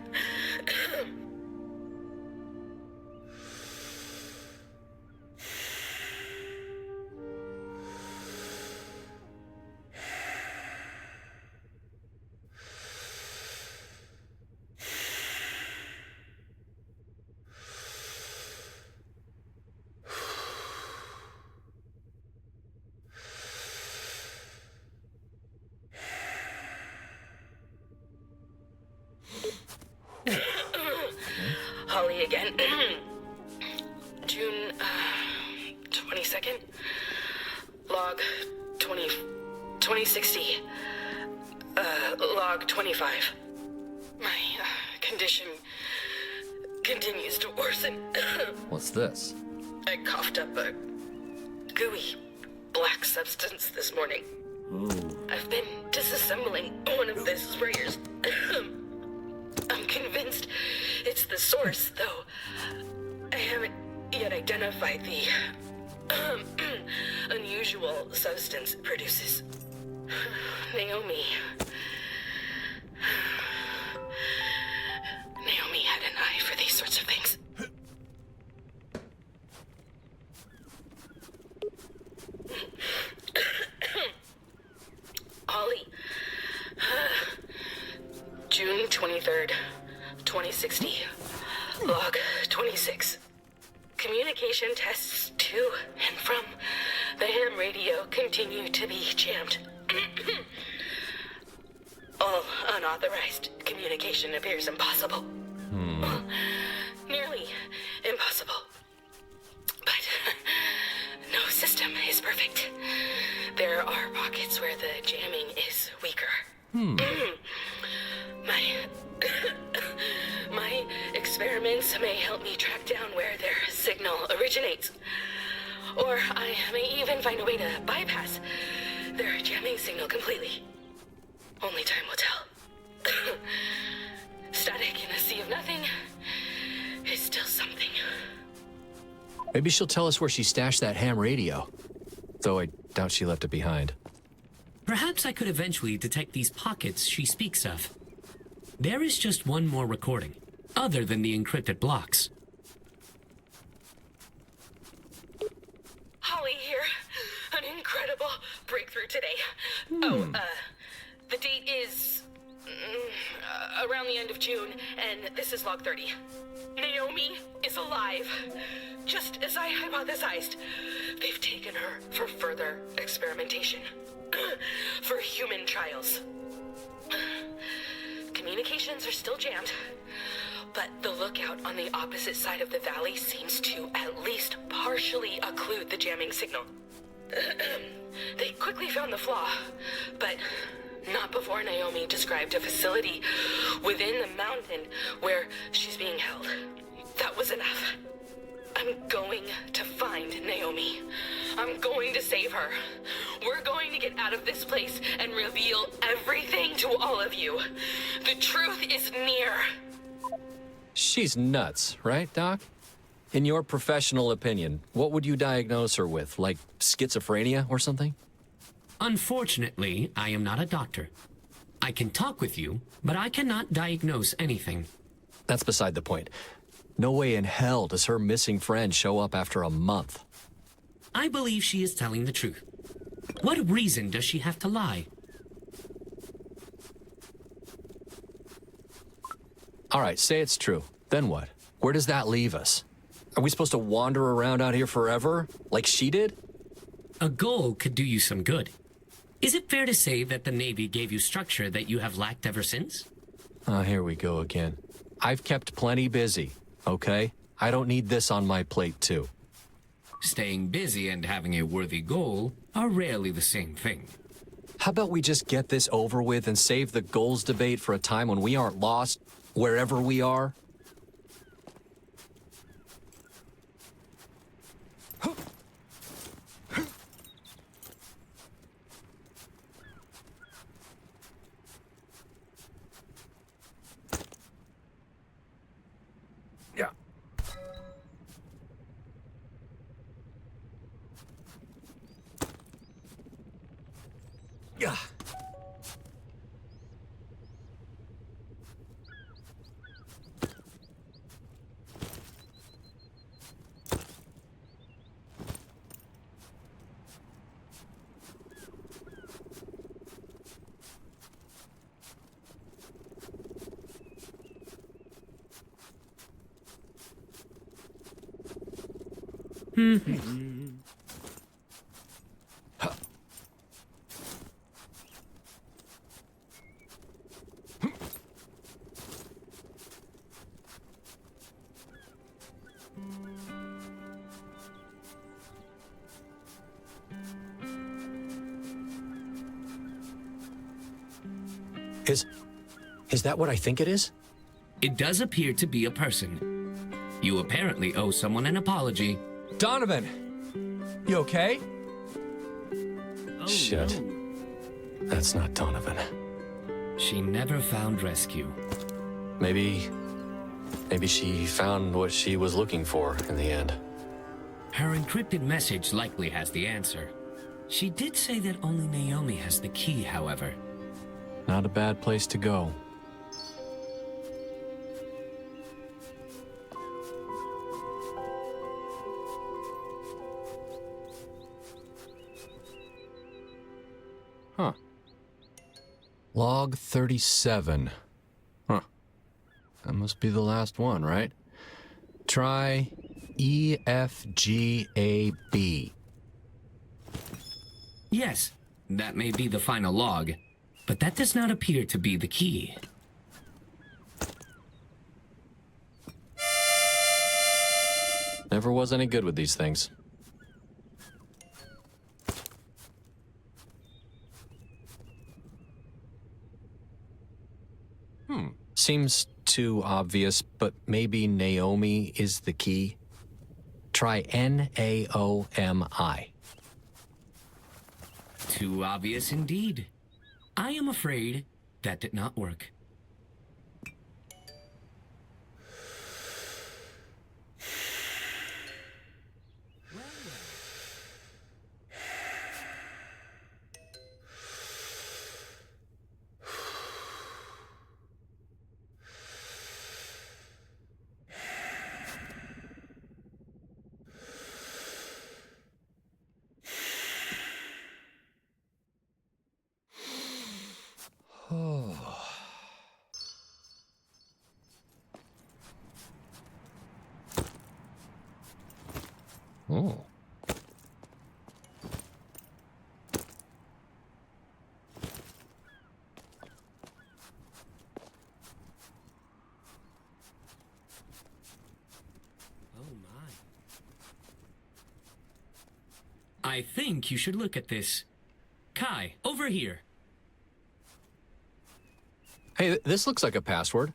Holly again. June 22nd. Log 2060. Log 25. My condition continues to worsen. What's this? I coughed up a gooey black substance this morning. I've been disassembling one of the sprayers. I'm convinced it's the source, though I haven't yet identified the unusual substance it produces. Naomi had an eye for these sorts of things. Holly. June 23rd, 2060. Log 26. Communication tests to and from the ham radio continue to be jammed. All unauthorized communication appears impossible. Well, nearly impossible. But no system is perfect. There are pockets where the jamming is weaker. My experiments may help me track down where their signal originates. Or I may even find a way to bypass their jamming signal completely. Only time will tell. Static in a sea of nothing is still something. Maybe she'll tell us where she stashed that ham radio. Though I doubt she left it behind. Perhaps I could eventually detect these pockets she speaks of. There is just one more recording, other than the encrypted blocks. Holly here. An incredible breakthrough today. The date is around the end of June, and this is log 30. Naomi is alive, just as I hypothesized. They've taken her for further experimentation, for human trials. Communications are still jammed, but the lookout on the opposite side of the valley seems to at least partially occlude the jamming signal. They quickly found the flaw, but not before Naomi described a facility within the mountain where she's being held. That was enough. I'm going to find Naomi. I'm going to save her. We're going to get out of this place and reveal everything to all of you. The truth is near. She's nuts, right, Doc? In your professional opinion, what would you diagnose her with? Like schizophrenia or something? Unfortunately, I am not a doctor. I can talk with you, but I cannot diagnose anything. That's beside the point. No way in hell does her missing friend show up after a month. I believe she is telling the truth. What reason does she have to lie? All right, say it's true. Then what? Where does that leave us? Are we supposed to wander around out here forever, like she did? A goal could do you some good. Is it fair to say that the Navy gave you structure that you have lacked ever since? Oh, here we go again. I've kept plenty busy, okay? I don't need this on my plate, too. Staying busy and having a worthy goal are rarely the same thing. How about we just get this over with and save the goals debate for a time when we aren't lost, wherever we are? Is that what I think it is? It does appear to be a person. You apparently owe someone an apology. Donovan! You okay? Oh, Shit. no. That's not Donovan. She never found rescue. Maybe she found what she was looking for in the end. Her encrypted message likely has the answer. She did say that only Naomi has the key, however. Not a bad place to go. Huh. Log 37. Huh. That must be the last one, right? Try EFGAB. Yes, that may be the final log, but that does not appear to be the key. Never was any good with these things. Seems too obvious, but maybe Naomi is the key. Try NAOMI. Too obvious indeed. I am afraid that did not work. Oh. I think you should look at this. Kai, over here. Hey, this looks like a password.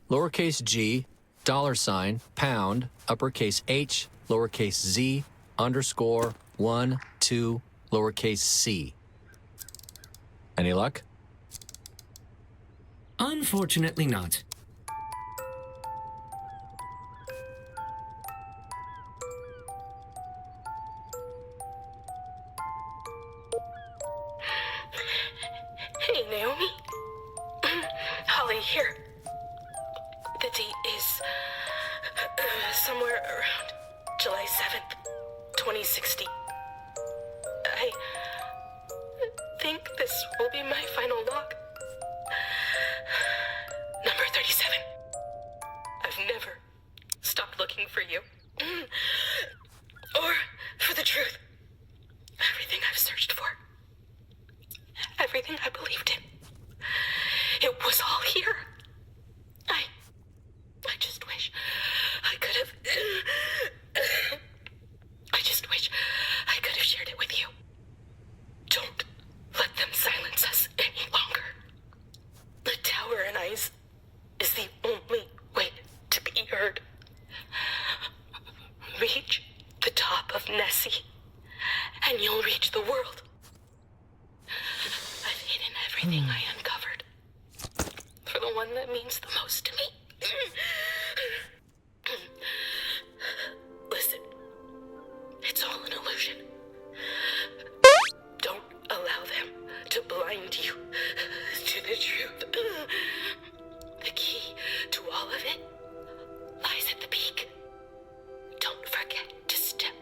Lowercase g, $, uppercase H, lowercase z, _1, 2, lowercase c. Any luck? Unfortunately not. Hey, Naomi. Holly here. The date is somewhere around July 7th, 2060. I think this will be my final log. Number 37. I've never stopped looking for you. Or for the truth. Everything I've searched for. Everything I believed in. It was all here. I just wish I could have... I just wish I could have shared it with you. Don't let them silence us any longer. The tower and ice is the only way to be heard. Reach the top of Nessie, and you'll reach the world. I've hidden everything I uncovered for the one that means the most to me. Listen, it's all an illusion. Don't allow them to blind you to the truth. The key to all of it lies at the peak. Don't forget to step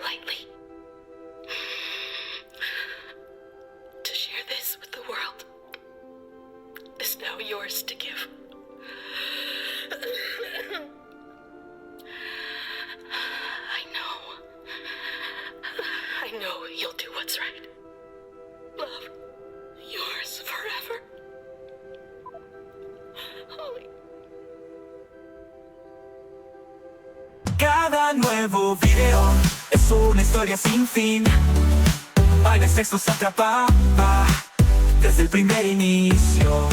lightly. To share this with the world is now yours to give. I know you'll do what's right. Love, yours forever. Holly. Cada nuevo video es una historia sin fin. BynesX nos atrapaba desde el primer inicio.